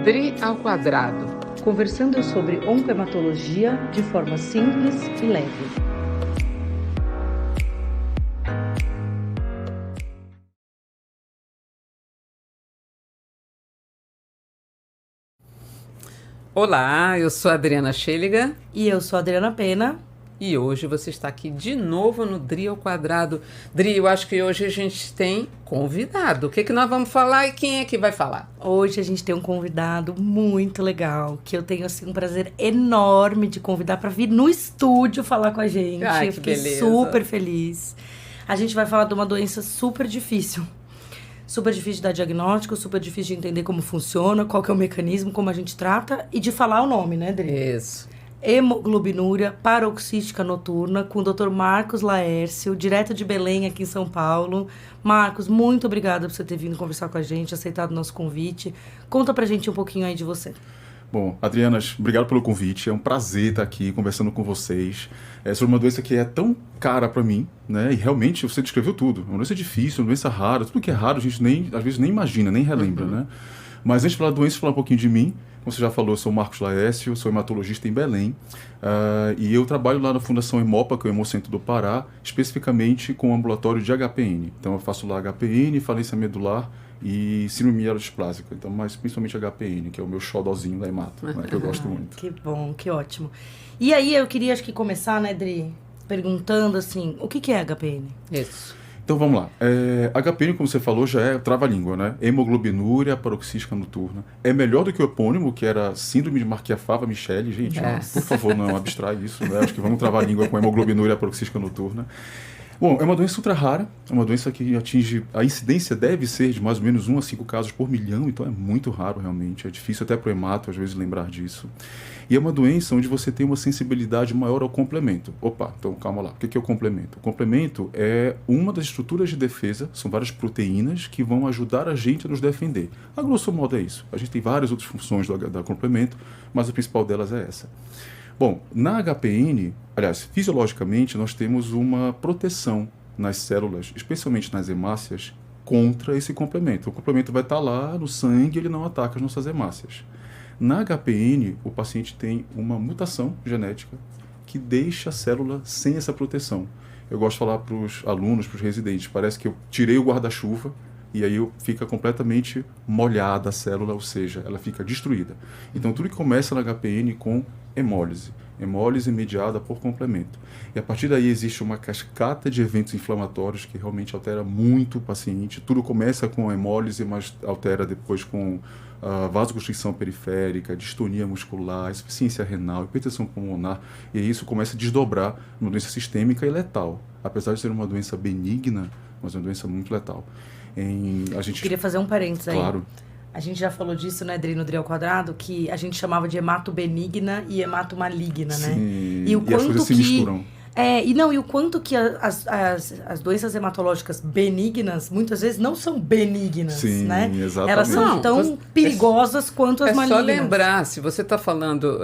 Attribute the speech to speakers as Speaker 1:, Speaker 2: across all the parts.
Speaker 1: DRI ao quadrado.
Speaker 2: Conversando sobre oncohematologia de forma simples e leve.
Speaker 1: Olá, eu sou a Adriana Schelliger.
Speaker 2: E eu sou a Adriana Pena.
Speaker 1: E hoje você está aqui de novo no DRI ao quadrado. DRI, eu acho que hoje a gente tem convidado. O que nós vamos falar e quem é que vai falar?
Speaker 2: Hoje a gente tem um convidado muito legal, que eu tenho assim, um prazer enorme de convidar para vir no estúdio falar com a gente.
Speaker 1: Ai,
Speaker 2: eu fiquei super feliz. A gente vai falar de uma doença super difícil. Super difícil de dar diagnóstico, super difícil de entender como funciona, qual que é o mecanismo, como a gente trata e de falar o nome, né, Adri?
Speaker 1: Isso.
Speaker 2: Hemoglobinúria paroxística noturna, com o Dr. Marcos Laércio, direto de Belém, aqui em São Paulo. Marcos, muito obrigada por você ter vindo conversar com a gente, aceitado o nosso convite. Conta pra gente um pouquinho aí de você.
Speaker 3: Bom, Adrianas, obrigado pelo convite. É um prazer estar aqui conversando com vocês. É sobre uma doença que é tão cara para mim, né? E realmente você descreveu tudo. É uma doença difícil, uma doença rara. Tudo que é raro a gente às vezes nem imagina, nem relembra, né? Mas antes de falar da doença, falar um pouquinho de mim. Como você já falou, eu sou o Marcos Laércio, sou hematologista em Belém. E eu trabalho lá na Fundação Hemopa, que é o Hemocentro do Pará, especificamente com o ambulatório de HPN. Então eu faço lá HPN, falência medular e síndrome mielodisplásica. Então, mas principalmente HPN, que é o meu xodozinho da hemato, né, que eu gosto muito.
Speaker 2: Que bom, que ótimo. E aí eu queria, acho que começar, né, Dri, perguntando assim, o que é HPN?
Speaker 1: Isso.
Speaker 3: Então vamos lá. HPN, como você falou, já é trava-língua, né? Hemoglobinúria paroxística noturna. É melhor do que o epônimo, que era síndrome de Marquia-Fava-Micheli. Gente, por favor, não abstrai isso, né? Acho que vamos travar a língua com hemoglobinúria paroxística noturna. Bom, é uma doença ultra rara, é uma doença que atinge... A incidência deve ser de mais ou menos 1 a 5 casos por milhão, então é muito raro realmente. É difícil até para o hemato, às vezes, lembrar disso. E é uma doença onde você tem uma sensibilidade maior ao complemento. Opa, então calma lá. O que é o complemento? O complemento é uma das estruturas de defesa, são várias proteínas que vão ajudar a gente a nos defender. A grosso modo é isso. A gente tem várias outras funções do complemento, mas a principal delas é essa. Bom, na HPN, aliás, fisiologicamente, nós temos uma proteção nas células, especialmente nas hemácias, contra esse complemento. O complemento vai estar lá no sangue, ele não ataca as nossas hemácias. Na HPN, o paciente tem uma mutação genética que deixa a célula sem essa proteção. Eu gosto de falar para os alunos, para os residentes, parece que eu tirei o guarda-chuva e aí fica completamente molhada a célula, ou seja, ela fica destruída. Então, tudo que começa na HPN com hemólise mediada por complemento. E a partir daí existe uma cascata de eventos inflamatórios que realmente altera muito o paciente. Tudo começa com a hemólise, mas altera depois com vasoconstricção periférica, distonia muscular, insuficiência renal, hipertensão pulmonar, e isso começa a desdobrar numa doença sistêmica e letal. Apesar de ser uma doença benigna, mas é uma doença muito letal.
Speaker 2: Queria fazer um parênteses aí.
Speaker 3: Claro.
Speaker 2: A gente já falou disso, né, Dri, no DRI ao quadrado, que a gente chamava de hemato-benigna e hemato-maligna, né?
Speaker 3: Sim, e as coisas se misturam.
Speaker 2: E o quanto que as doenças hematológicas benignas, muitas vezes, não são benignas,
Speaker 3: sim,
Speaker 2: né?
Speaker 3: Exatamente.
Speaker 2: Elas são tão perigosas quanto as malignas.
Speaker 1: É só lembrar, se você está falando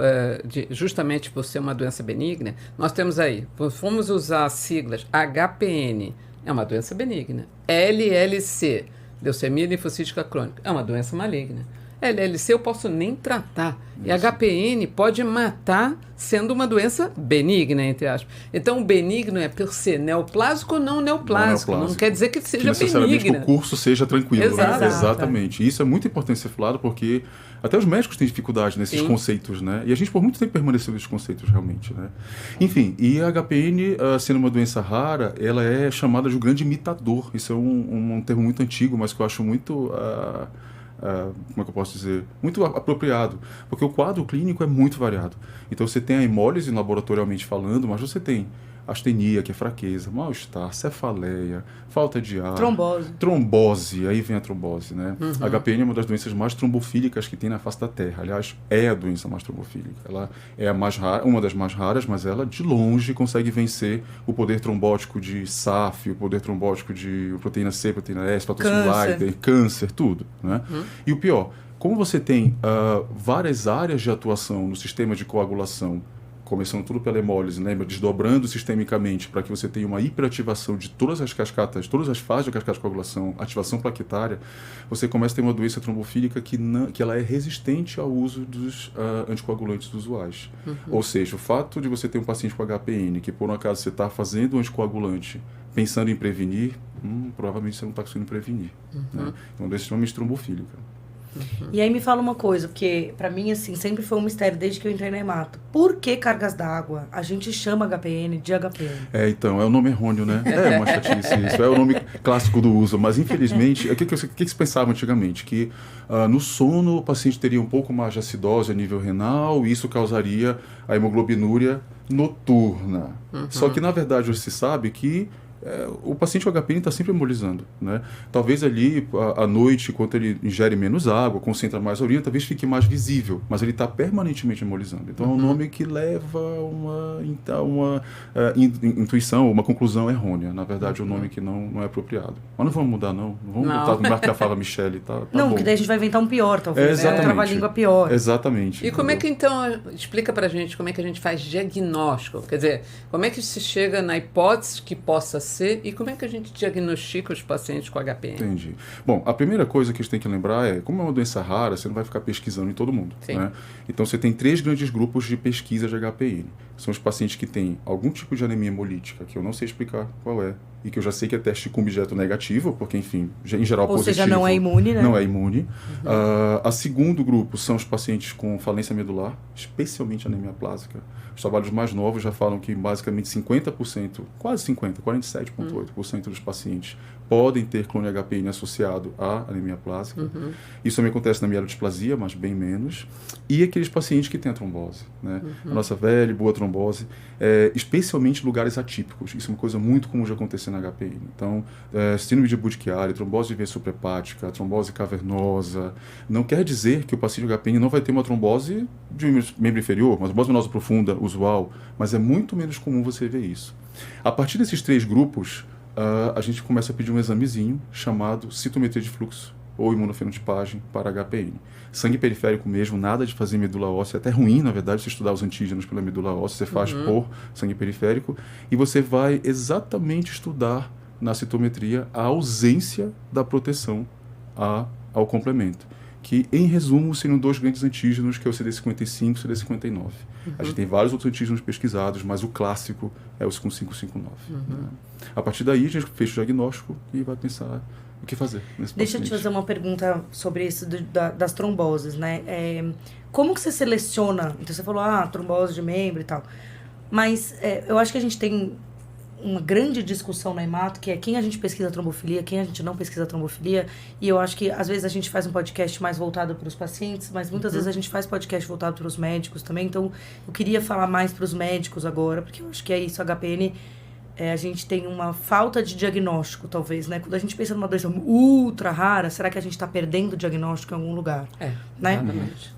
Speaker 1: justamente por ser uma doença benigna, nós temos aí, vamos usar as siglas HPN, é uma doença benigna. LLC, leucemia linfocítica crônica, é uma doença maligna. LLC eu posso nem tratar. Isso. E HPN pode matar sendo uma doença benigna, entre aspas. Então, o benigno é por ser neoplásico ou não neoplásico. Não quer dizer que seja
Speaker 3: necessariamente
Speaker 1: benigna.
Speaker 3: O curso seja tranquilo.
Speaker 1: Exato.
Speaker 3: Né? Exatamente. Isso é muito importante ser falado, porque até os médicos têm dificuldade nesses conceitos, né? E a gente, por muito tempo, permaneceu nesses conceitos, realmente, né? Enfim, e a HPN, sendo uma doença rara, ela é chamada de um grande imitador. Isso é um termo muito antigo, mas que eu acho muito... como é que eu posso dizer? Muito apropriado, porque o quadro clínico é muito variado. Então você tem a hemólise laboratorialmente falando, mas você tem astenia, que é fraqueza, mal-estar, cefaleia, falta de ar, trombose, aí vem a trombose, né? A HPN é uma das doenças mais trombofílicas que tem na face da Terra. Aliás, é a doença mais trombofílica. Ela é a mais rara, uma das mais raras, mas ela de longe consegue vencer o poder trombótico de SAF, o poder trombótico de proteína C, proteína S, patrocínio Leiden, câncer, tudo, né? E o pior, como você tem várias áreas de atuação no sistema de coagulação começando tudo pela hemólise, né, desdobrando sistemicamente para que você tenha uma hiperativação de todas as cascatas, todas as fases da cascata de coagulação, ativação plaquetária, você começa a ter uma doença trombofílica que ela é resistente ao uso dos anticoagulantes usuais. Ou seja, o fato de você ter um paciente com HPN, que por um acaso você está fazendo um anticoagulante pensando em prevenir, provavelmente você não está conseguindo prevenir. Né? É uma doença extremamente trombofílica.
Speaker 2: E aí me fala uma coisa, porque pra mim, assim, sempre foi um mistério desde que eu entrei na hemato. Por que cargas d'água? A gente chama HPN de HPN.
Speaker 3: Então, é o nome errôneo, né? É uma chatice isso, é o nome clássico do uso. Mas, infelizmente, o que se pensava antigamente? Que no sono o paciente teria um pouco mais de acidose a nível renal e isso causaria a hemoglobinúria noturna. Só que, na verdade, hoje se sabe que o paciente com HPN está sempre hemolizando, né? Talvez ali à noite, enquanto ele ingere menos água, concentra mais a urina, talvez fique mais visível, mas ele está permanentemente hemolizando. Então é um nome que leva uma intuição, uma conclusão errônea. Na verdade, é um nome que não é apropriado. Mas não vamos mudar, não. Vamos botar no marca fala Michele, tá
Speaker 2: não,
Speaker 3: bom.
Speaker 2: Que daí a gente vai inventar um pior, talvez.
Speaker 3: Exatamente.
Speaker 2: Um trava-língua pior.
Speaker 3: Exatamente.
Speaker 1: E como é que, então, explica pra gente como é que a gente faz diagnóstico? Quer dizer, como é que se chega na hipótese que possa ser e como é que a gente diagnostica os pacientes com HPN?
Speaker 3: Entendi. Bom, a primeira coisa que a gente tem que lembrar é, como é uma doença rara, você não vai ficar pesquisando em todo mundo. Né? Então você tem 3 grandes grupos de pesquisa de HPN. São os pacientes que têm algum tipo de anemia hemolítica, que eu não sei explicar qual é, e que eu já sei que é teste com objeto negativo, porque, enfim, em geral
Speaker 2: ou
Speaker 3: positivo.
Speaker 2: Ou seja, não é imune, né?
Speaker 3: Não é imune. A segundo grupo são os pacientes com falência medular, especialmente anemia plásica. Os trabalhos mais novos já falam que basicamente 50%, quase 50%, 47,8% dos pacientes podem ter clone HPN associado à anemia plásica. Isso também acontece na mielodisplasia, mas bem menos. E aqueles pacientes que têm a trombose. Né? A nossa velha e boa trombose, especialmente em lugares atípicos. Isso é uma coisa muito comum de acontecer na HPN. Então, síndrome de Budd-Chiari, trombose de veia suprahepática, trombose cavernosa. Não quer dizer que o paciente de HPN não vai ter uma trombose de membro inferior, uma trombose venosa profunda, usual, mas é muito menos comum você ver isso. A partir desses 3 grupos, a gente começa a pedir um examezinho chamado citometria de fluxo ou imunofenotipagem para HPN. Sangue periférico mesmo, nada de fazer medula óssea, é até ruim, na verdade, se estudar os antígenos pela medula óssea, você faz por sangue periférico e você vai exatamente estudar na citometria a ausência da proteção ao complemento. Que, em resumo, seriam 2 grandes antígenos, que é o CD55 e o CD59. A gente tem vários outros antígenos pesquisados, mas o clássico é o 5559. Né? A partir daí, a gente fecha o diagnóstico e vai pensar o que fazer nesse paciente.
Speaker 2: Deixa eu te fazer uma pergunta sobre isso das tromboses, né? Como que você seleciona? Então, você falou, trombose de membro e tal. Mas eu acho que a gente tem uma grande discussão na hemato, que é quem a gente pesquisa trombofilia, quem a gente não pesquisa trombofilia, e eu acho que às vezes a gente faz um podcast mais voltado para os pacientes, mas muitas vezes a gente faz podcast voltado para os médicos também, então eu queria falar mais para os médicos agora, porque eu acho que é isso, HPN, a gente tem uma falta de diagnóstico, talvez, né? Quando a gente pensa numa doença ultra rara, será que a gente está perdendo o diagnóstico em algum lugar? Né?
Speaker 1: Exatamente.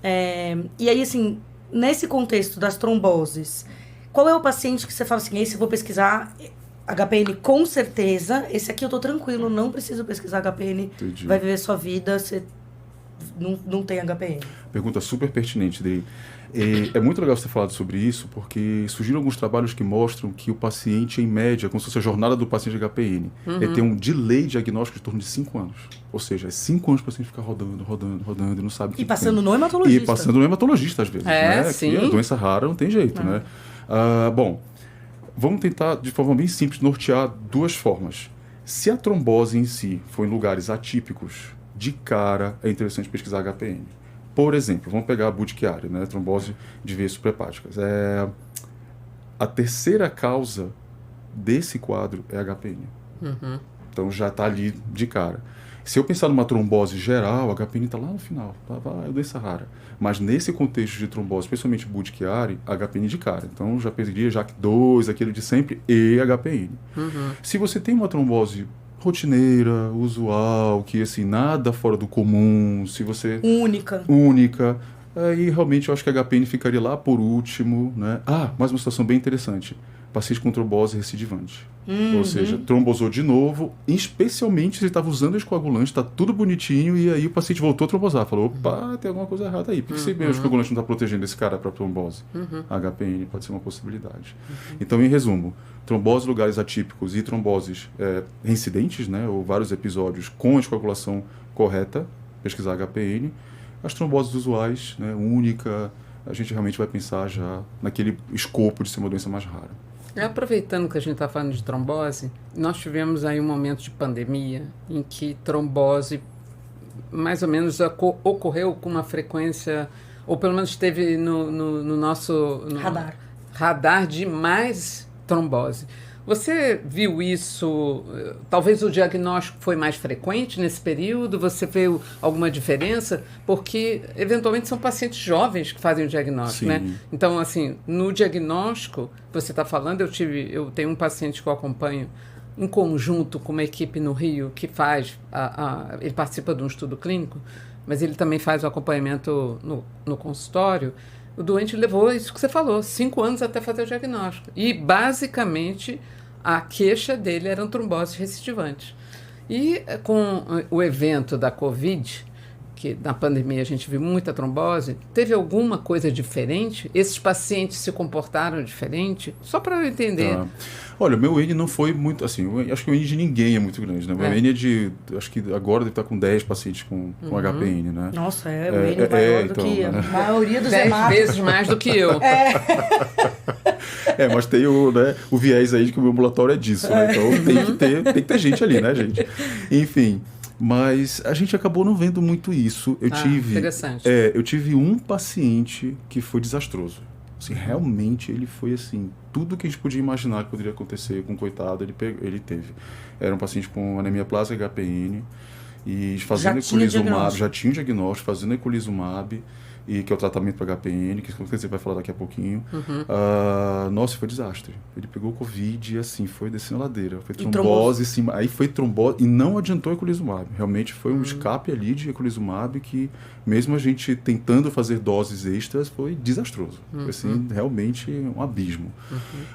Speaker 2: E aí, assim, nesse contexto das tromboses, qual é o paciente que você fala assim, esse eu vou pesquisar HPN com certeza, esse aqui eu tô tranquilo, não preciso pesquisar HPN,
Speaker 3: Entendi.
Speaker 2: Vai viver sua vida, você não tem HPN.
Speaker 3: Pergunta super pertinente, Dei. É muito legal você ter falado sobre isso, porque surgiram alguns trabalhos que mostram que o paciente, em média, como se fosse a jornada do paciente de HPN, tem um delay diagnóstico de torno de 5 anos. Ou seja, é 5 anos para o paciente ficar rodando, e não sabe o que
Speaker 2: E passando
Speaker 3: tem.
Speaker 2: no hematologista.
Speaker 3: E passando no hematologista, às vezes. Né?
Speaker 1: Sim.
Speaker 3: Que a doença rara não tem jeito, né? Bom, vamos tentar, de forma bem simples, nortear 2 formas. Se a trombose em si for em lugares atípicos, de cara é interessante pesquisar HPN. Por exemplo, vamos pegar a Budd-Chiari, né? Trombose de veias suprahepáticas. A terceira causa desse quadro é HPN. Então já está ali de cara. Se eu pensar numa trombose geral, a HPN está lá no final, é doença rara. Mas nesse contexto de trombose, especialmente Budd-Chiari, HPN de cara. Então já pediria JAK2, aquele de sempre, e HPN. Se você tem uma trombose rotineira, usual, que assim, nada fora do comum, se você...
Speaker 2: Única.
Speaker 3: Aí realmente eu acho que a HPN ficaria lá por último, né? Mais uma situação bem interessante. Paciente com trombose recidivante. Ou seja, trombosou de novo, especialmente se ele estava usando anticoagulante, está tudo bonitinho, e aí o paciente voltou a trombosar. Falou, opa, tem alguma coisa errada aí. Por que esse anticoagulante não está protegendo esse cara para trombose? A HPN pode ser uma possibilidade. Então, em resumo, trombose em lugares atípicos e tromboses reincidentes, né, ou vários episódios com anticoagulação correta, pesquisar HPN. As tromboses usuais, né, única, a gente realmente vai pensar já naquele escopo de ser uma doença mais rara.
Speaker 1: Aproveitando que a gente está falando de trombose, nós tivemos aí um momento de pandemia em que trombose mais ou menos ocorreu com uma frequência, ou pelo menos esteve no nosso radar de mais trombose. Você viu isso, talvez o diagnóstico foi mais frequente nesse período? Você viu alguma diferença? Porque, eventualmente, são pacientes jovens que fazem o diagnóstico, né? Então, assim, no diagnóstico, você está falando, eu tenho um paciente que eu acompanho em conjunto com uma equipe no Rio que faz, ele participa de um estudo clínico, mas ele também faz o acompanhamento no consultório. O doente levou isso que você falou, 5 anos até fazer o diagnóstico. E, basicamente, a queixa dele eram tromboses recidivantes. E com o evento da Covid, que na pandemia a gente viu muita trombose, teve alguma coisa diferente? Esses pacientes se comportaram diferente? Só para eu entender.
Speaker 3: Tá. Olha, o meu N não foi muito, assim, acho que o N de ninguém é muito grande, né? O meu N é de, acho que agora deve estar com 10 pacientes com HPN, né?
Speaker 2: Nossa, o N é maior do que a maioria dos
Speaker 1: 10 vezes mais do que eu.
Speaker 3: Mas tem o viés aí de que o meu ambulatório é disso, né? Então tem que ter gente ali, né, gente? Enfim, mas a gente acabou não vendo muito isso.
Speaker 1: Interessante.
Speaker 3: Eu tive um paciente que foi desastroso. Assim, realmente ele foi assim, tudo que a gente podia imaginar que poderia acontecer com o coitado, ele teve. Era um paciente com anemia plásmica HPN e fazendo eculizumab, já tinha o diagnóstico, fazendo eculizumab, e que é o tratamento para HPN, que você vai falar daqui a pouquinho. Nossa, foi desastre. Ele pegou Covid e assim, foi descendo a ladeira. Foi trombose, sim, aí foi trombose e não adiantou eculizumab. Realmente foi um escape ali de eculizumab que, mesmo a gente tentando fazer doses extras, foi desastroso. Foi assim, realmente um abismo.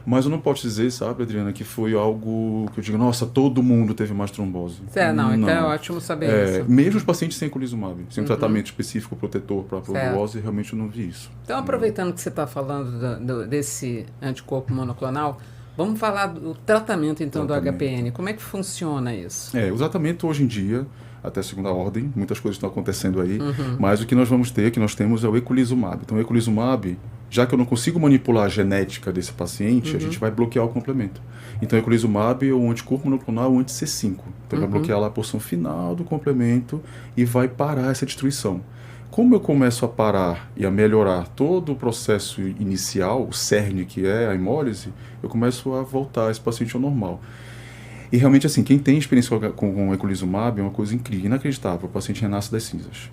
Speaker 3: Mas eu não posso dizer, sabe, Adriana, que foi algo que eu digo, nossa, todo mundo teve mais trombose.
Speaker 1: Não. Então é ótimo saber isso.
Speaker 3: Mesmo os pacientes sem eculizumab, sem um tratamento específico protetor para a trombose, realmente eu não vi isso.
Speaker 1: Então, aproveitando que você está falando desse anticorpo monoclonal, vamos falar do tratamento, então, do HPN. Como é que funciona isso?
Speaker 3: O tratamento hoje em dia, até segunda ordem, muitas coisas estão acontecendo aí, mas o que nós vamos ter, que nós temos, é o eculizumab. Então, o eculizumab, já que eu não consigo manipular a genética desse paciente, a gente vai bloquear o complemento. Então, o eculizumab é um anticorpo monoclonal, um anti-C5. Então, vai bloquear lá a porção final do complemento e vai parar essa destruição. Como eu começo a parar e a melhorar todo o processo inicial, o cerne que é a hemólise, eu começo a voltar esse paciente ao normal. E realmente, assim, quem tem experiência com eculizumab é uma coisa incrível, inacreditável. O paciente renasce das cinzas.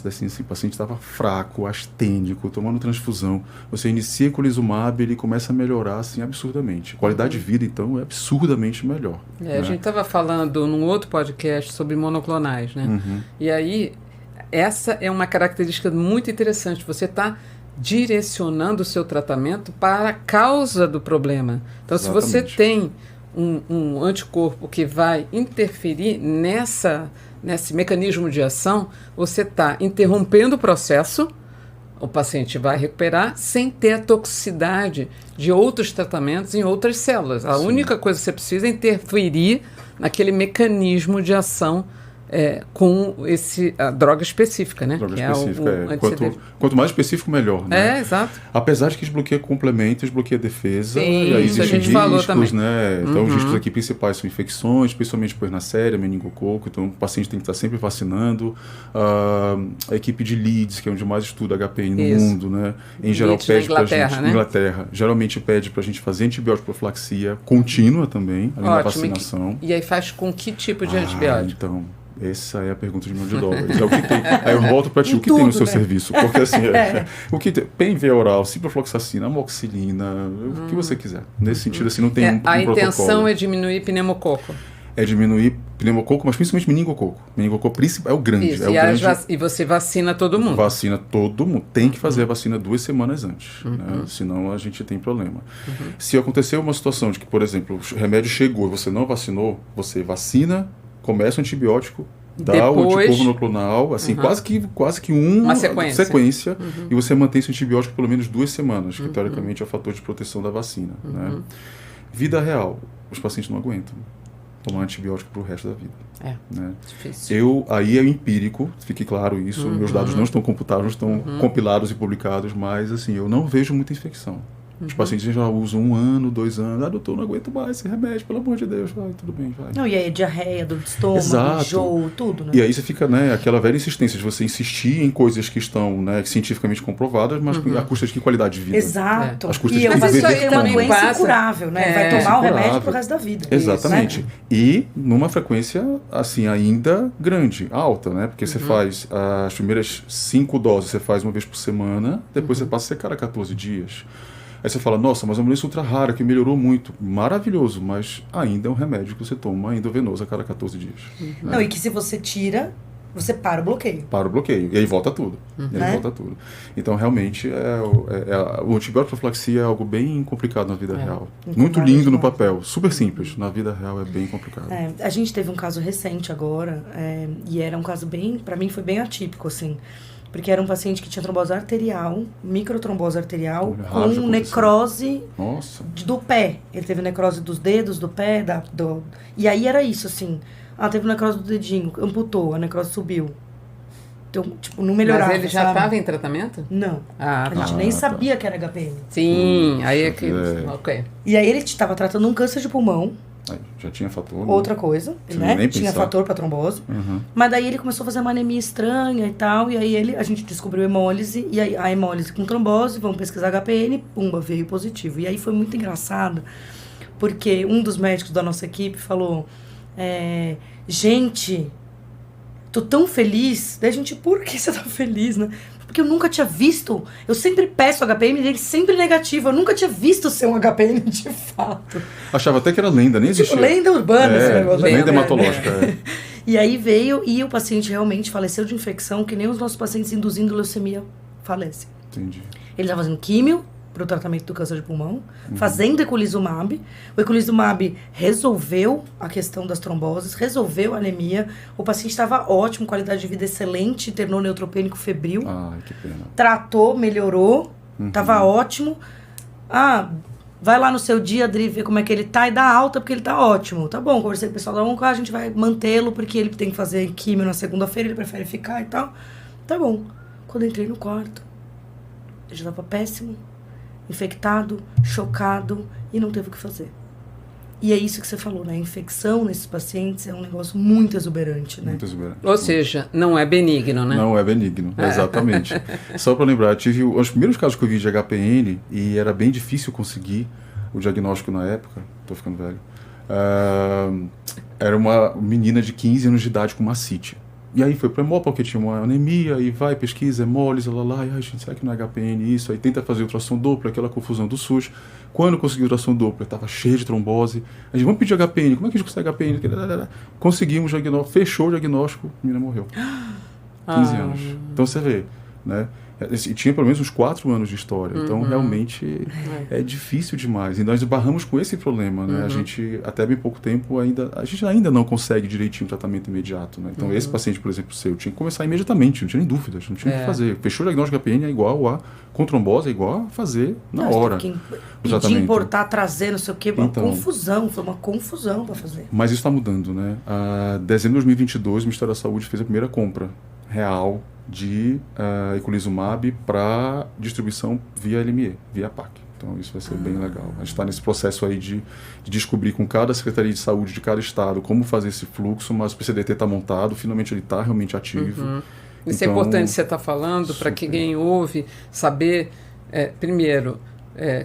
Speaker 3: Assim, o paciente estava fraco, astênico, tomando transfusão. Você inicia eculizumab, ele começa a melhorar, assim, absurdamente. A qualidade de vida, então, é absurdamente melhor.
Speaker 1: A gente estava falando num outro podcast sobre monoclonais, né? E aí, essa é uma característica muito interessante. Você está direcionando o seu tratamento para a causa do problema. Então, se você tem um anticorpo que vai interferir nesse mecanismo de ação, você está interrompendo o processo, o paciente vai recuperar sem ter a toxicidade de outros tratamentos em outras células. A única coisa que você precisa é interferir naquele mecanismo de ação com a droga específica, né?
Speaker 3: Droga específica, quanto mais específico, melhor, né?
Speaker 1: Exato.
Speaker 3: Apesar de que desbloqueia complementos, desbloqueia defesa.
Speaker 1: Sim,
Speaker 3: e aí
Speaker 1: isso a gente
Speaker 3: riscos,
Speaker 1: falou também.
Speaker 3: Né? Então, os riscos aqui principais são infecções, principalmente por Neisseria, meningococo. Então, o paciente tem que estar sempre vacinando. A equipe de Leeds, que é onde mais estuda HPN no mundo, né? Em geral, pede para a gente...
Speaker 1: Né?
Speaker 3: Inglaterra. Geralmente pede para a gente fazer antibiótico profilaxia contínua também, além da vacinação.
Speaker 1: E aí faz com que tipo de antibiótico?
Speaker 3: Então... Essa é a pergunta de $1 milhão. É o que tem. Aí eu volto para ti. O que tem no seu serviço? Porque assim, o que tem? PNV oral, ciprofloxacina, amoxicilina, o que você quiser. Nesse sentido, assim, não tem um
Speaker 1: A intenção
Speaker 3: protocolo.
Speaker 1: é diminuir pneumococo.
Speaker 3: é diminuir pneumococo, mas principalmente meningococo. Meningococo principal é o grande.
Speaker 1: Isso,
Speaker 3: é o grande.
Speaker 1: e você vacina todo mundo.
Speaker 3: Vacina todo mundo. Tem que fazer a vacina 2 semanas antes, né? Senão a gente tem problema. Se acontecer uma situação de que, por exemplo, o remédio chegou e você não vacinou, você vacina, começa o antibiótico, dá o anticorpo monoclonal, assim, quase que uma sequência e você mantém esse antibiótico pelo menos 2 semanas, que teoricamente é o fator de proteção da vacina. Né? Vida real, os pacientes não aguentam tomar antibiótico pro resto da vida. Né?
Speaker 1: Difícil.
Speaker 3: Aí é empírico, fique claro isso, meus dados não estão computados, não estão compilados e publicados, mas assim, eu não vejo muita infecção. Os pacientes já usam 1 ano, 2 anos. Doutor, não aguento mais esse remédio, pelo amor de Deus. Vai, tudo bem, vai.
Speaker 2: Não, e aí diarreia, dor de estômago, enjoo, tudo, né?
Speaker 3: E aí você fica, né, aquela velha insistência de você insistir em coisas que estão, né, cientificamente comprovadas, mas a custa de que qualidade de vida?
Speaker 2: Exato.
Speaker 3: As custas
Speaker 2: E
Speaker 3: de
Speaker 2: mas isso aí
Speaker 3: viver
Speaker 2: é uma
Speaker 3: como?
Speaker 2: doença incurável, né? Vai tomar o remédio pro resto da vida.
Speaker 3: Exatamente.
Speaker 2: Isso, né?
Speaker 3: E numa frequência, assim, ainda grande, alta, né? Porque você faz as primeiras 5 doses, você faz uma vez por semana, depois você passa a ser cada 14 dias. Aí você fala, nossa, mas é uma doença ultra rara, que melhorou muito. Maravilhoso, mas ainda é um remédio que você toma endovenoso a cada 14 dias. Né?
Speaker 2: Não, e que se você tira, você para o bloqueio.
Speaker 3: Para o bloqueio. E aí volta tudo. Então, realmente, o antibiótico profilaxia é algo bem complicado na vida real. Muito lindo no papel, super simples. Na vida real é bem complicado.
Speaker 2: A gente teve um caso recente agora, e era um caso bem, pra mim foi bem atípico, assim. Porque era um paciente que tinha trombose arterial, microtrombose arterial, com necrose do pé. Ele teve necrose dos dedos, do pé, e aí era isso, assim. Teve necrose do dedinho, amputou, a necrose subiu. Então, tipo, não melhorava.
Speaker 1: Mas ele já estava em tratamento?
Speaker 2: Não. A gente nem sabia que era HPN.
Speaker 1: Sim, aí é que... Ok.
Speaker 2: E aí ele estava tratando um câncer de pulmão.
Speaker 3: Já tinha fator.
Speaker 2: Outra coisa, né? Tinha fator para trombose. Mas daí ele começou a fazer uma anemia estranha e tal. E aí a gente descobriu hemólise. E aí a hemólise com trombose, vamos pesquisar HPN, pumba, veio positivo. E aí foi muito engraçado, porque um dos médicos da nossa equipe falou: gente, tô tão feliz. Daí a gente, por que você tá feliz, né? Porque eu nunca tinha visto, eu sempre peço HPM dele, sempre negativo, eu nunca tinha visto ser um HPM de fato.
Speaker 3: Achava até que era lenda, nem existia.
Speaker 2: Tipo, lenda urbana esse negócio.
Speaker 3: Lenda hematológica,
Speaker 2: E aí veio, e o paciente realmente faleceu de infecção, que nem os nossos pacientes induzindo leucemia falecem.
Speaker 3: Entendi.
Speaker 2: Ele estava fazendo químio para o tratamento do câncer de pulmão, fazendo eculizumab. O eculizumab resolveu a questão das tromboses, resolveu a anemia. O paciente estava ótimo, qualidade de vida excelente, internou neutropênico febril.
Speaker 3: Ai, que pena.
Speaker 2: Tratou, melhorou, estava ótimo. Vai lá no seu dia, Adri, ver como é que ele tá e dá alta, porque ele tá ótimo. Tá bom, conversei com o pessoal da Onco, a gente vai mantê-lo, porque ele tem que fazer químio na segunda-feira, ele prefere ficar e tal. Tá bom. Quando eu entrei no quarto, ele já tava péssimo, infectado, chocado e não teve o que fazer. E é isso que você falou, né? A infecção nesses pacientes é um negócio muito exuberante, né?
Speaker 3: Muito exuberante.
Speaker 1: Ou seja, não é benigno, né?
Speaker 3: Não é benigno, exatamente. Só para lembrar, tive os primeiros casos que eu vi de HPN e era bem difícil conseguir o diagnóstico na época, tô ficando velho. Era uma menina de 15 anos de idade com mastite. E aí foi para hemó, porque tinha uma anemia, e vai, pesquisa, hemólise, ai, gente, será que não é HPN isso? Aí tenta fazer ultrassom Doppler, aquela confusão do SUS. Quando conseguiu ultrassom Doppler, estava cheio de trombose. A gente, vamos pedir HPN, como é que a gente consegue HPN? Conseguimos o diagnóstico, fechou o diagnóstico, a menina morreu. 15 anos. Então você vê, né? E tinha pelo menos uns 4 anos de história, então realmente é difícil demais. E nós barramos com esse problema, né? A gente, até bem pouco tempo, a gente ainda não consegue direitinho o tratamento imediato, né? Então esse paciente, por exemplo, seu, tinha que começar imediatamente, não tinha nem dúvidas, não tinha o que fazer. Fechou o diagnóstico de HPN é igual a, com trombose é igual a fazer na hora.
Speaker 2: Pedir, importar, trazer, não sei o quê, uma confusão, foi uma confusão para fazer.
Speaker 3: Mas isso está mudando, né? Em dezembro de 2022, o Ministério da Saúde fez a primeira compra real de eculizumab para distribuição via LME, via PAC. Então isso vai ser bem legal. A gente está nesse processo aí de descobrir com cada Secretaria de Saúde de cada estado como fazer esse fluxo, mas o PCDT está montado, finalmente ele está realmente ativo.
Speaker 1: Isso é importante você estar falando para que quem ouve saber, primeiro,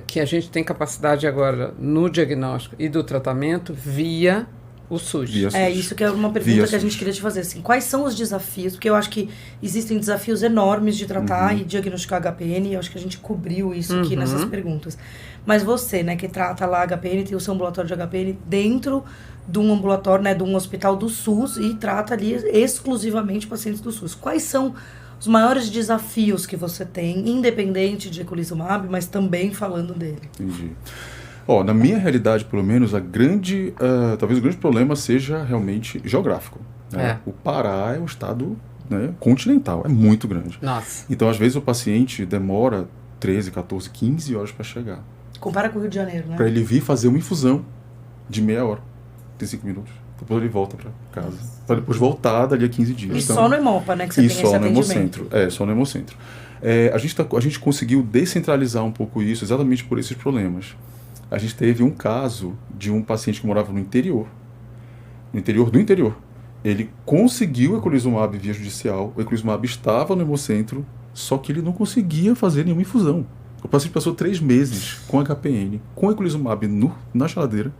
Speaker 1: que a gente tem capacidade agora no diagnóstico e do tratamento via o SUS.
Speaker 3: Via SUS.
Speaker 2: Isso que é uma pergunta que a gente queria te fazer. Assim, quais são os desafios? Porque eu acho que existem desafios enormes de tratar e diagnosticar HPN, e eu acho que a gente cobriu isso aqui nessas perguntas. Mas você, né, que trata lá HPN, tem o seu ambulatório de HPN dentro de um ambulatório, né, de um hospital do SUS e trata ali exclusivamente pacientes do SUS. Quais são os maiores desafios que você tem, independente de eculizumab, mas também falando dele?
Speaker 3: Entendi. Na minha realidade, pelo menos, talvez o grande problema seja realmente geográfico. Né? O Pará é um estado, né, continental, é muito grande.
Speaker 1: Nossa.
Speaker 3: Então, às vezes, o paciente demora 13, 14, 15 horas para chegar.
Speaker 2: Compara com o Rio de Janeiro, né?
Speaker 3: Para ele vir fazer uma infusão de meia hora, 35 minutos. Depois ele volta para casa. Para depois voltar dali a 15 dias.
Speaker 2: E então, só no Hemopa, né, que você tem esse atendimento.
Speaker 3: E só no Hemocentro. Só no Hemocentro. A gente conseguiu descentralizar um pouco isso exatamente por esses problemas. A gente teve um caso de um paciente que morava no interior do interior. Ele conseguiu eculizumab via judicial, o eculizumab estava no Hemocentro, só que ele não conseguia fazer nenhuma infusão. O paciente passou 3 meses com HPN, com eculizumab na geladeira,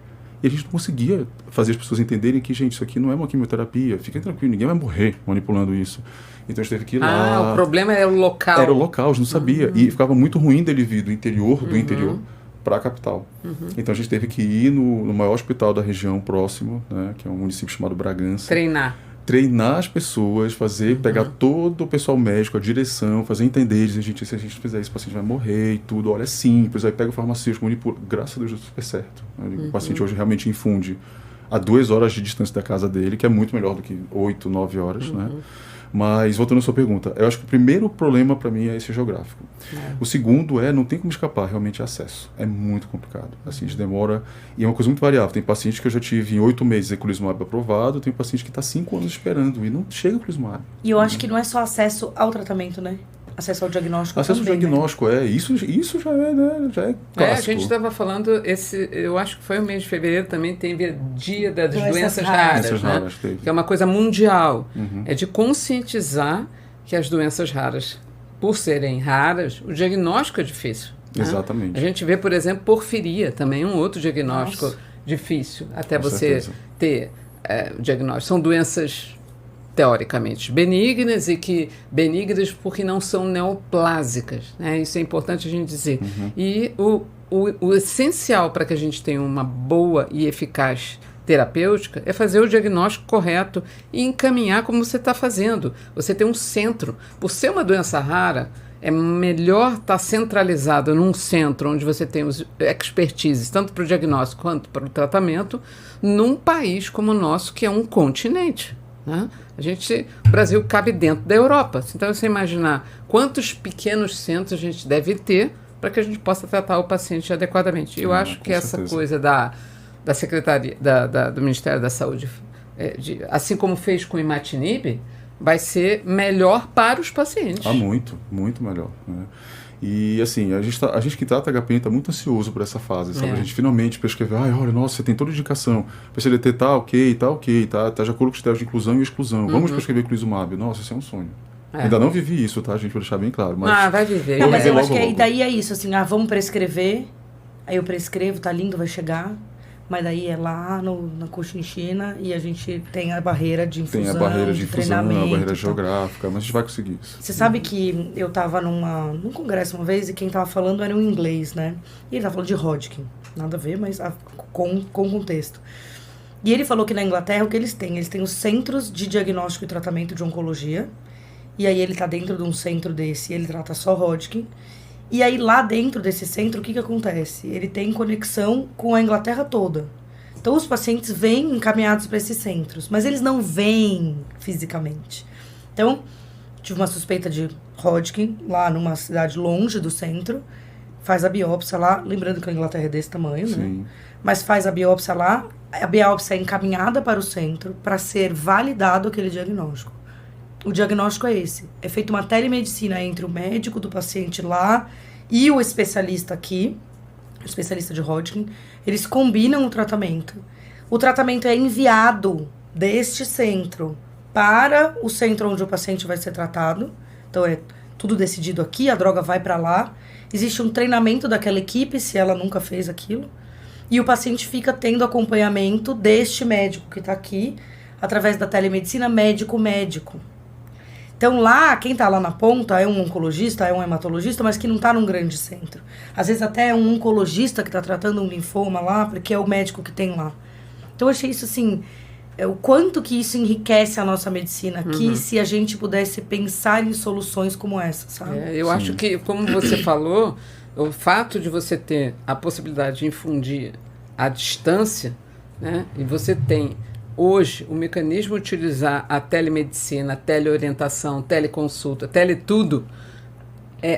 Speaker 3: e a gente não conseguia fazer as pessoas entenderem que, gente, isso aqui não é uma quimioterapia, fiquem tranquilos, ninguém vai morrer manipulando isso. Então a gente teve que ir lá.
Speaker 1: O problema era o local.
Speaker 3: Era o local, a gente não sabia. E ficava muito ruim dele vir do interior para a capital. Então a gente teve que ir no maior hospital da região próximo, né, que é um município chamado Bragança. Treinar as pessoas, pegar todo o pessoal médico, a direção, fazer entender, dizer, gente, se a gente fizer isso, o paciente vai morrer e tudo, olha, é simples, aí pega o farmacêutico, manipula. Graças a Deus deu super certo. O paciente hoje realmente infunde a 2 horas de distância da casa dele, que é muito melhor do que 8, 9 horas, né? Mas, voltando à sua pergunta, eu acho que o primeiro problema para mim é esse geográfico. O segundo não tem como escapar, realmente é acesso. É muito complicado. Assim, a gente demora, e é uma coisa muito variável. Tem paciente que eu já tive em 8 meses eculizumab aprovado, tem paciente que está 5 anos esperando e não chega eculizumab.
Speaker 2: E eu acho que não é só acesso ao tratamento, né? Acesso ao diagnóstico
Speaker 3: Acesso
Speaker 2: também,
Speaker 3: ao diagnóstico,
Speaker 2: né?
Speaker 3: Isso já é, né? Já é clássico.
Speaker 1: A gente estava falando, eu acho que foi o mês de fevereiro, também tem dia das doenças raras, né? Que é uma coisa mundial. É de conscientizar que as doenças raras, por serem raras, o diagnóstico é difícil. Né?
Speaker 3: Exatamente.
Speaker 1: A gente vê, por exemplo, porfíria, também um outro diagnóstico difícil, até
Speaker 3: Com
Speaker 1: você
Speaker 3: certeza.
Speaker 1: ter o diagnóstico. São doenças teoricamente benignas benignas porque não são neoplásicas, né? Isso é importante a gente dizer. E o essencial para que a gente tenha uma boa e eficaz terapêutica é fazer o diagnóstico correto e encaminhar como você está fazendo. Você tem um centro. Por ser uma doença rara, é melhor estar centralizado num centro onde você tem os expertises, tanto para o diagnóstico quanto para o tratamento, num país como o nosso, que é um continente. Né? O Brasil cabe dentro da Europa. Então, você imaginar quantos pequenos centros a gente deve ter para que a gente possa tratar o paciente adequadamente. Eu acho que essa coisa da Secretaria, do Ministério da Saúde, assim como fez com o imatinib, vai ser melhor para os pacientes.
Speaker 3: Muito, muito melhor. Né? E assim, a gente que trata HPN está muito ansioso por essa fase, sabe? A gente finalmente prescreveu, olha, nossa, você tem toda a indicação, PCDT tá ok, tá já colocou critérios de inclusão e exclusão, vamos prescrever eculizumab. Nossa, isso é um sonho. Ainda não vivi isso, tá, gente, para deixar bem claro. Mas
Speaker 2: vai viver. Mas eu acho que daí é isso, assim, vamos prescrever, aí eu prescrevo, tá lindo, vai chegar, mas daí é lá na Cochinchina e a gente tem a barreira de infusão,
Speaker 3: tem a barreira de infusão, a barreira
Speaker 2: e
Speaker 3: geográfica, mas a gente vai conseguir isso.
Speaker 2: Você sabe que eu tava num congresso uma vez e quem tava falando era um inglês, né? E ele tava falando de Hodgkin, nada a ver, mas com contexto. E ele falou que na Inglaterra o que eles têm? Eles têm os centros de diagnóstico e tratamento de oncologia, e aí ele tá dentro de um centro desse, ele trata só Hodgkin. E aí, lá dentro desse centro, o que acontece? Ele tem conexão com a Inglaterra toda. Então, os pacientes vêm encaminhados para esses centros, mas eles não vêm fisicamente. Então, tive uma suspeita de Hodgkin, lá numa cidade longe do centro, faz a biópsia lá, lembrando que a Inglaterra é desse tamanho, né? Mas faz a biópsia lá, a biópsia é encaminhada para o centro para ser validado aquele diagnóstico. O diagnóstico é esse. É feita uma telemedicina entre o médico do paciente lá e o especialista aqui, o especialista de Hodgkin. Eles combinam o tratamento. O tratamento é enviado deste centro para o centro onde o paciente vai ser tratado. Então, é tudo decidido aqui, a droga vai para lá. Existe um treinamento daquela equipe, se ela nunca fez aquilo. E o paciente fica tendo acompanhamento deste médico que está aqui, através da telemedicina médico-médico. Então lá, quem está lá na ponta é um oncologista, é um hematologista, mas que não está num grande centro. Às vezes até é um oncologista que está tratando um linfoma lá, porque é o médico que tem lá. Então eu achei isso assim, o quanto que isso enriquece a nossa medicina aqui, se a gente pudesse pensar em soluções como essa, sabe?
Speaker 1: Eu acho que, como você falou, o fato de você ter a possibilidade de infundir à distância, né, e você tem hoje o mecanismo de utilizar a telemedicina, a teleorientação, teleconsulta, teletudo,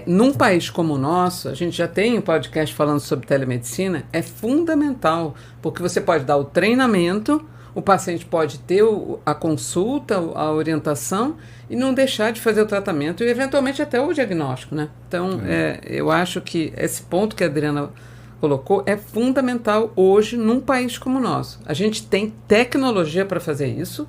Speaker 1: num país como o nosso, a gente já tem um podcast falando sobre telemedicina, é fundamental, porque você pode dar o treinamento, o paciente pode ter a consulta, a orientação e não deixar de fazer o tratamento e eventualmente até o diagnóstico, né? Então, eu acho que esse ponto que a Adriana colocou é fundamental hoje num país como o nosso. A gente tem tecnologia para fazer isso.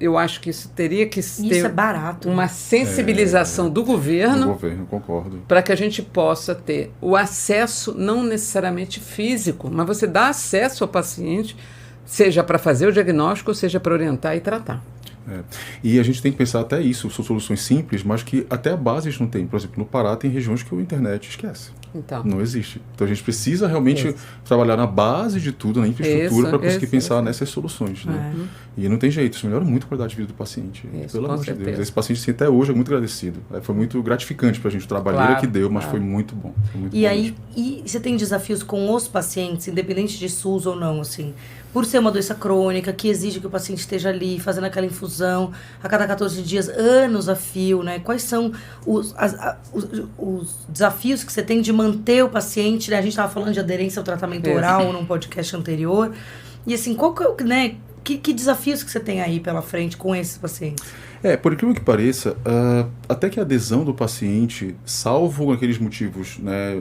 Speaker 1: Eu acho que isso teria que ter
Speaker 2: é barato,
Speaker 1: uma sensibilização do governo.
Speaker 3: Do governo, concordo.
Speaker 1: Para que a gente possa ter o acesso, não necessariamente físico, mas você dá acesso ao paciente, seja para fazer o diagnóstico, seja para orientar e tratar.
Speaker 3: E a gente tem que pensar até isso, são soluções simples, mas que até a base a gente não tem. Por exemplo, no Pará tem regiões que a internet esquece.
Speaker 1: Então.
Speaker 3: Não existe. Então a gente precisa realmente trabalhar na base de tudo, na infraestrutura, para conseguir pensar nessas soluções. Né? E não tem jeito, isso melhora muito a qualidade de vida do paciente. Pelo amor de Deus. Esse paciente assim, até hoje é muito agradecido. Foi muito gratificante para a gente o trabalho que deu, mas foi muito bom. Foi muito bom
Speaker 2: aí, e você tem desafios com os pacientes, independente de SUS ou não, assim? Por ser uma doença crônica, que exige que o paciente esteja ali, fazendo aquela infusão a cada 14 dias, anos a fio, né? Quais são os desafios que você tem de manter o paciente, né? A gente estava falando de aderência ao tratamento oral num podcast anterior. E assim, qual que, né? Que desafios que você tem aí pela frente com esses pacientes?
Speaker 3: Por incrível que pareça, até que a adesão do paciente, salvo aqueles motivos, né,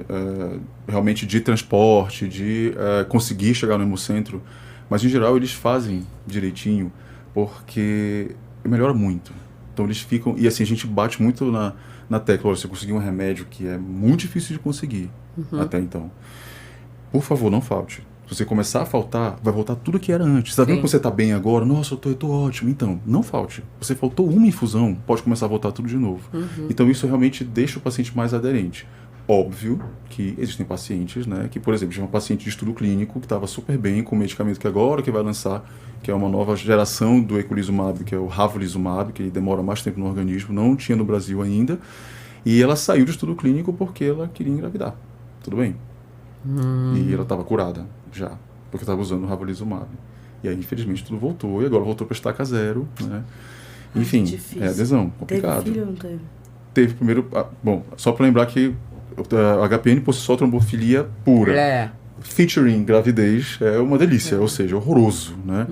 Speaker 3: realmente de transporte, de conseguir chegar no hemocentro, mas em geral eles fazem direitinho, porque melhora muito. Então eles ficam, e assim a gente bate muito na tecla, olha, você conseguir um remédio que é muito difícil de conseguir até então, por favor, não falte. Se você começar a faltar, vai voltar tudo que era antes. Você tá vendo que você tá bem agora? Nossa, eu tô ótimo. Então, não falte. Você faltou uma infusão, pode começar a voltar tudo de novo. Então, isso realmente deixa o paciente mais aderente. Óbvio que existem pacientes, né, que, por exemplo, tinha um paciente de estudo clínico que estava super bem com o medicamento que agora que vai lançar, que é uma nova geração do eculizumab, que é o ravulizumab, que demora mais tempo no organismo, não tinha no Brasil ainda, e ela saiu do estudo clínico porque ela queria engravidar. Tudo bem? E ela estava curada já, porque estava usando o ravulizumab. E aí, infelizmente, tudo voltou, e agora voltou para estaca zero, né? Enfim, adesão, complicado.
Speaker 2: Teve filho ou não teve?
Speaker 3: Teve primeiro... bom, só para lembrar que a HPN por si só trombofilia pura. Featuring gravidez é uma delícia, ou seja, horroroso, né?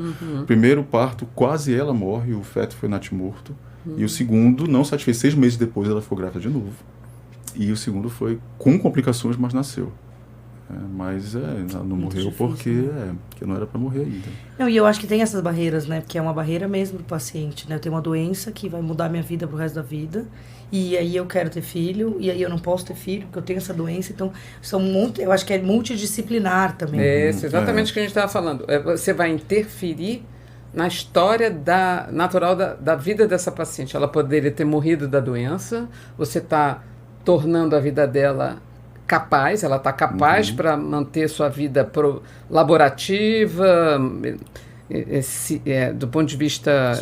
Speaker 3: Primeiro parto, quase ela morre, o feto foi natimorto. E o segundo, não satisfez, 6 meses depois ela ficou grávida de novo. E o segundo foi com complicações, mas nasceu. Mas ela não morreu difícil, porque não era para morrer ainda.
Speaker 2: Não, e eu acho que tem essas barreiras, né? Porque é uma barreira mesmo do paciente, né? Eu tenho uma doença que vai mudar minha vida pro resto da vida. E aí eu quero ter filho, e aí eu não posso ter filho, porque eu tenho essa doença. Então, eu acho que é multidisciplinar também.
Speaker 1: Exatamente o que a gente estava falando. Você vai interferir na história natural da vida dessa paciente. Ela poderia ter morrido da doença, você está tornando a vida dela capaz, ela está capaz para manter sua vida laborativa, do ponto de vista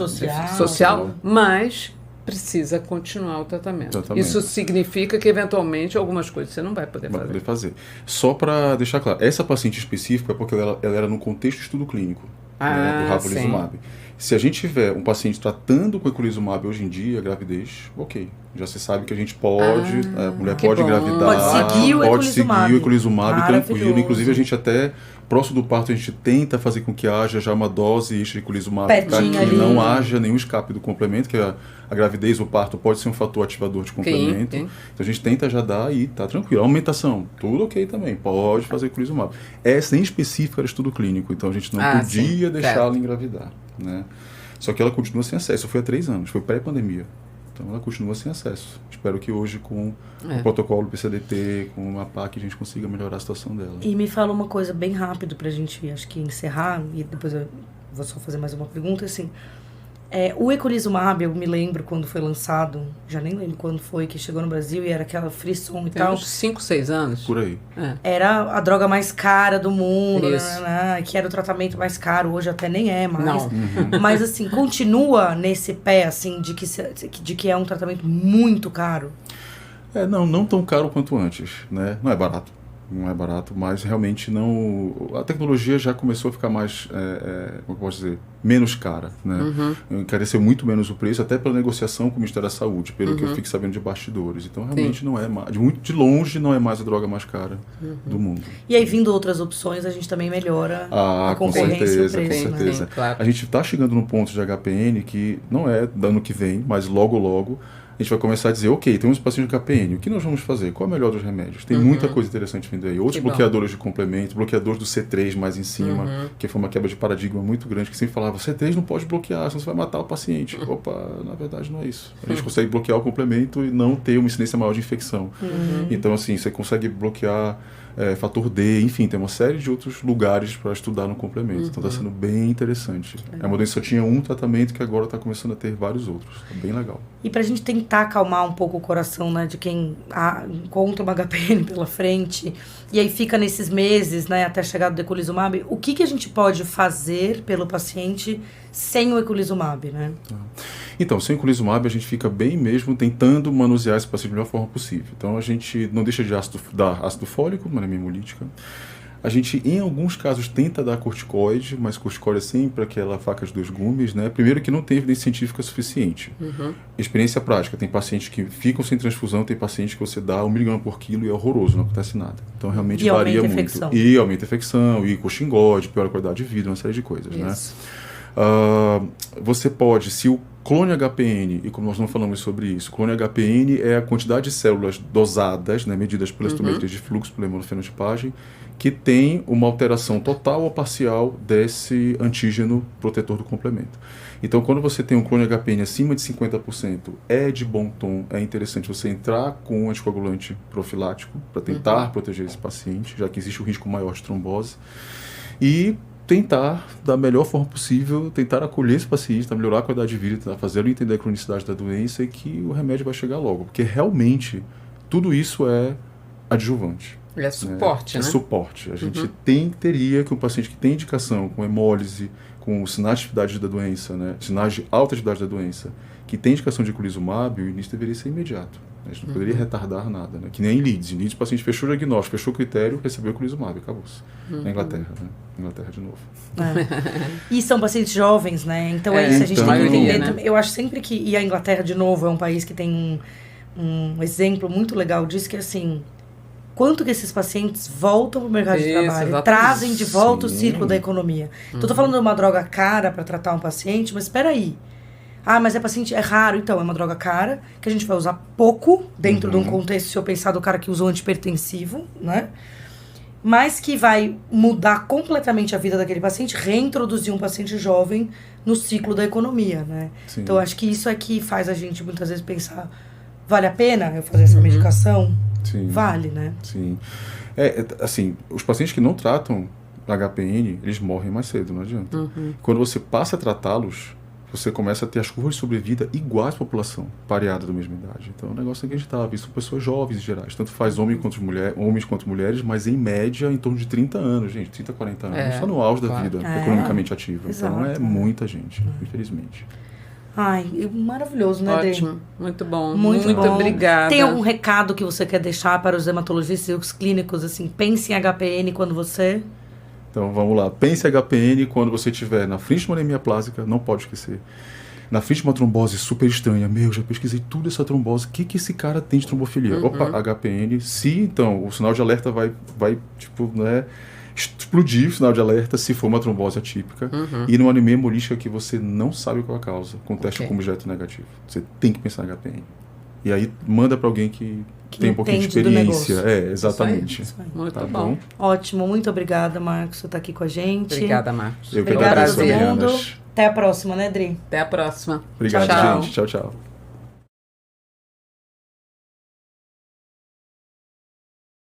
Speaker 1: social, mas precisa continuar o tratamento. Exatamente. Isso significa que, eventualmente, algumas coisas você não vai poder fazer.
Speaker 3: Só para deixar claro, essa paciente específica é porque ela era no contexto de estudo clínico do ravulizumab. Se a gente tiver um paciente tratando com eculizumab hoje em dia, gravidez, ok. Já se sabe que a gente pode, a mulher pode engravidar, pode seguir o eculizumab tranquilo. Inclusive, a gente até, próximo do parto, a gente tenta fazer com que haja já uma dose extra de eculizumab para que não haja nenhum escape do complemento, que a gravidez, o parto pode ser um fator ativador de complemento. Sim. Então a gente tenta já dar e tá tranquilo. A aumentação, tudo ok também, pode fazer eculizumab. Essa em específico era estudo clínico, então a gente não podia deixá-la engravidar. Né? Só que ela continua sem acesso, foi há 3 anos, foi pré-pandemia. Então ela continua sem acesso. Espero que hoje com o protocolo do PCDT, com a PAC, a gente consiga melhorar a situação dela.
Speaker 2: E me fala uma coisa bem rápido pra gente, acho que encerrar, e depois eu vou só fazer mais uma pergunta, assim. O eculizumab, eu me lembro quando foi lançado, já nem lembro quando foi, que chegou no Brasil e era aquela frisson e
Speaker 1: Tem
Speaker 2: tal.
Speaker 1: uns 5, 6 anos.
Speaker 3: Por aí.
Speaker 2: Era a droga mais cara do mundo,
Speaker 1: Isso.
Speaker 2: que era o tratamento mais caro, hoje até nem é mais.
Speaker 1: Não.
Speaker 2: Mas assim, continua nesse pé, assim, de que é um tratamento muito caro.
Speaker 3: Não tão caro quanto antes, né? Não é barato, mas realmente não... A tecnologia já começou a ficar mais, como eu posso dizer, menos cara, né? Encareceu muito menos o preço, até pela negociação com o Ministério da Saúde, pelo que eu fico sabendo de bastidores. Então, realmente não é mais... De longe, não é mais a droga mais cara do mundo.
Speaker 2: E aí, vindo outras opções, a gente também melhora a concorrência e o preço,
Speaker 3: com certeza.
Speaker 2: né?
Speaker 1: Claro.
Speaker 3: A gente está chegando num ponto de HPN que não é do ano que vem, mas logo a gente vai começar a dizer, ok, temos paciente de HPN, o que nós vamos fazer? Qual é o melhor dos remédios? Tem muita coisa interessante vindo aí. Outros bloqueadores de complemento, bloqueadores do C3 mais em cima, que foi uma quebra de paradigma muito grande, que sempre falava, C3 não pode bloquear, senão você vai matar o paciente. Opa, na verdade não é isso. A gente consegue bloquear o complemento e não ter uma incidência maior de infecção. Então, assim, você consegue bloquear fator D, enfim, tem uma série de outros lugares para estudar no complemento. Então está sendo bem interessante. A Moderna só tinha um tratamento que agora está começando a ter vários outros. É bem legal.
Speaker 2: E pra gente tentar acalmar um pouco o coração, né, de quem encontra uma HPN pela frente e aí fica nesses meses, né, até chegar do eculizumab, o que a gente pode fazer pelo paciente sem o eculizumab, né?
Speaker 3: Então, sem o eculizumab, a gente fica bem mesmo tentando manusear esse paciente da melhor forma possível. Então, a gente não deixa de dar ácido fólico, uma anemia hemolítica. A gente, em alguns casos, tenta dar corticoide, mas corticoide é sempre aquela faca de dois gumes, né? Primeiro que não tem evidência científica suficiente. Experiência prática. Tem pacientes que ficam sem transfusão, tem pacientes que você dá 1 mg por quilo e é horroroso, não acontece nada. Então, realmente varia muito.
Speaker 2: Infecção.
Speaker 3: E aumenta a infecção, e coxingode, piora a qualidade de vida, uma série de coisas, né? Você pode, se o clone HPN, e como nós não falamos sobre isso, clone HPN é a quantidade de células dosadas, né, medidas pela estometria de fluxo, pela imunofenotipagem, que tem uma alteração total ou parcial desse antígeno protetor do complemento. Então, quando você tem um clone HPN acima de 50%, é de bom tom, é interessante você entrar com um anticoagulante profilático para tentar proteger esse paciente, já que existe o risco maior de trombose, e tentar, da melhor forma possível, tentar acolher esse paciente, tentar melhorar a qualidade de vida, tentar fazer ele entender a cronicidade da doença e que o remédio vai chegar logo. Porque realmente, tudo isso é adjuvante.
Speaker 1: É suporte, né?
Speaker 3: É suporte. A gente teria que um paciente que tem indicação com hemólise, com sinais de atividade da doença, né, sinais de alta atividade da doença, que tem indicação de eculizumab, o início deveria ser imediato. A gente não poderia retardar nada, né? Que nem em Leeds. Em Leeds, o paciente fechou o diagnóstico, fechou o critério, recebeu o eculizumab, acabou-se. Na Inglaterra, né? Inglaterra de novo.
Speaker 2: E são pacientes jovens, né? Então é isso, a gente tem que entender. Né? Eu acho sempre que... E a Inglaterra, de novo, é um país que tem um exemplo muito legal disso, que é assim... Quanto que esses pacientes voltam para o mercado de trabalho,
Speaker 1: exatamente.
Speaker 2: Trazem de volta o ciclo da economia. Então, eu tô falando de uma droga cara para tratar um paciente, mas espera aí. Mas é raro. Então, é uma droga cara, que a gente vai usar pouco, dentro de um contexto, se eu pensar do cara que usou antipertensivo, né? Mas que vai mudar completamente a vida daquele paciente, reintroduzir um paciente jovem no ciclo da economia, né? Sim. Então, acho que isso é que faz a gente, muitas vezes, pensar, vale a pena eu fazer essa medicação?
Speaker 3: Sim.
Speaker 2: Vale, né?
Speaker 3: Sim. Assim, os pacientes que não tratam HPN, eles morrem mais cedo, não adianta. Quando você passa a tratá-los, você começa a ter as curvas de sobrevida iguais à população, pareada da mesma idade. Então, é um negócio inacreditável. Isso são pessoas jovens em geral. Tanto faz homens quanto mulheres, mas em média em torno de 30 anos, gente. 30, 40 anos. Só no auge da vida, economicamente ativa.
Speaker 2: Exato,
Speaker 3: então, é muita gente, infelizmente.
Speaker 2: Ai, maravilhoso, né, Dê?
Speaker 1: Ótimo, muito bom.
Speaker 2: Muito bom.
Speaker 1: Obrigada.
Speaker 2: Tem algum recado que você quer deixar para os hematologistas e os clínicos, assim, pense em HPN quando você...
Speaker 3: Então, vamos lá. Pense em HPN quando você estiver na frente de uma anemia plásica, não pode esquecer. Na frente de uma trombose super estranha. Já pesquisei tudo essa trombose. O que esse cara tem de trombofilia? Opa, HPN. Se, então, o sinal de alerta vai tipo, né, explodir o sinal de alerta se for uma trombose atípica. E numa anemia hemolítica que você não sabe qual a causa, com teste com objeto negativo. Você tem que pensar em HPN. E aí, manda para alguém que tem um pouquinho de experiência. Exatamente.
Speaker 1: Isso aí. Muito
Speaker 3: tá
Speaker 1: bom.
Speaker 2: Ótimo, muito obrigada, Marcos, por estar aqui com a gente.
Speaker 1: Obrigada, Marcos.
Speaker 2: Obrigada a todo mundo. Até a próxima, né, Dri?
Speaker 1: Até a próxima.
Speaker 3: Obrigado,
Speaker 1: tchau,
Speaker 3: gente. Tchau, tchau.